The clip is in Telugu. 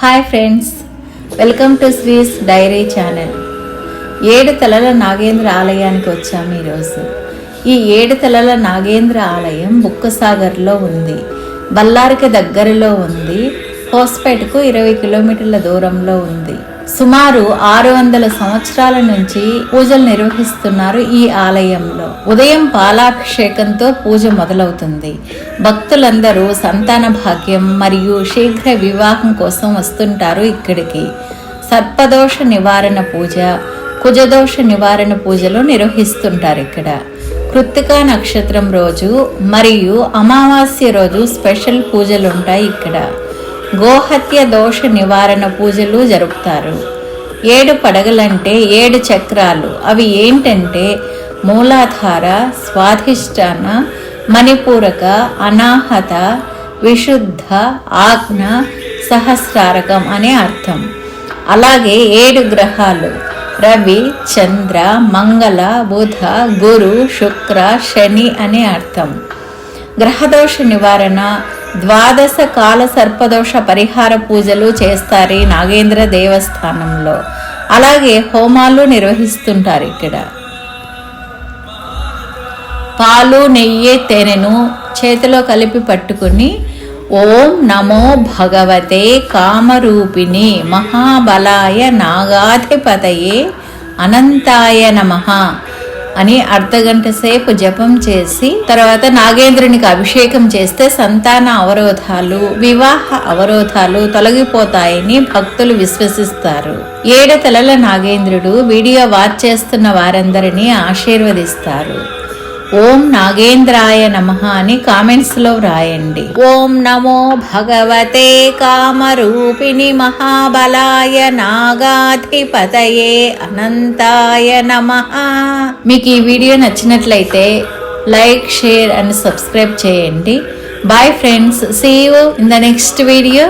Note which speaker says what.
Speaker 1: Hi friends, welcome to శ్రీస్ dairy channel. 7 తలల నాగేంద్ర ఆలయానికి వచ్చాము ఈరోజు. ఈ 7 తలల నాగేంద్ర ఆలయం బుక్కసాగర్లో ఉంది. బళ్ళారికి దగ్గరలో ఉంది. హోస్పేటకు 20 కిలోమీటర్ల దూరంలో ఉంది. సుమారు 600 సంవత్సరాల నుంచి పూజలు నిర్వహిస్తున్నారు ఈ ఆలయంలో. ఉదయం పాలాభిషేకంతో పూజ మొదలవుతుంది. భక్తులందరూ సంతాన భాగ్యం మరియు శీఘ్ర వివాహం కోసం వస్తుంటారు ఇక్కడికి. సర్పదోష నివారణ పూజ, కుజదోష నివారణ పూజలు నిర్వహిస్తుంటారు ఇక్కడ. కృత్తికా నక్షత్రం రోజు మరియు అమావాస్య రోజు స్పెషల్ పూజలు ఉంటాయి ఇక్కడ. గోహత్య దోష నివారణ పూజలు జరుపుతారు. 7 పడగలంటే 7 చక్రాలు. అవి ఏంటంటే మూలాధార, స్వాధిష్టాన, మణిపూరక, అనాహత, విశుద్ధ, ఆజ్ఞ, సహస్రారకం అనే అర్థం. అలాగే 7 గ్రహాలు రవి, చంద్ర, మంగళ, బుధ, గురు, శుక్ర, శని అనే అర్థం. గ్రహదోష నివారణ, 12 కాల సర్పదోష పరిహార పూజలు చేస్తారు ఈ నాగేంద్ర దేవస్థానంలో. అలాగే హోమాలు నిర్వహిస్తుంటారు ఇక్కడ. పాలు, నెయ్యి, తేనెను చేతిలో కలిపి పట్టుకుని ఓం నమో భగవతే కామరూపిణి మహాబలాయ నాగాధిపతయే అనంతాయ నమః అని అర్ధగంట సేపు జపం చేసి తర్వాత నాగేంద్రునికి అభిషేకం చేస్తే సంతాన అవరోధాలు, వివాహ అవరోధాలు తొలగిపోతాయని భక్తులు విశ్వసిస్తారు. 7 తలల నాగేంద్రుడు వీడియో వాచ్ చేస్తున్న వారందరినీ ఆశీర్వదిస్తారు. ఓం నాగేంద్రాయ నమః అని కామెంట్స్లో వ్రాయండి. ఓం నమో భగవతే కామరూపిణి మహాబలాయ నాగాధిపతయే అనంతాయ నమః. మీకు ఈ వీడియో నచ్చినట్లయితే లైక్, షేర్ అండ్ సబ్స్క్రైబ్ చేయండి. Bye friends, see you in the next video.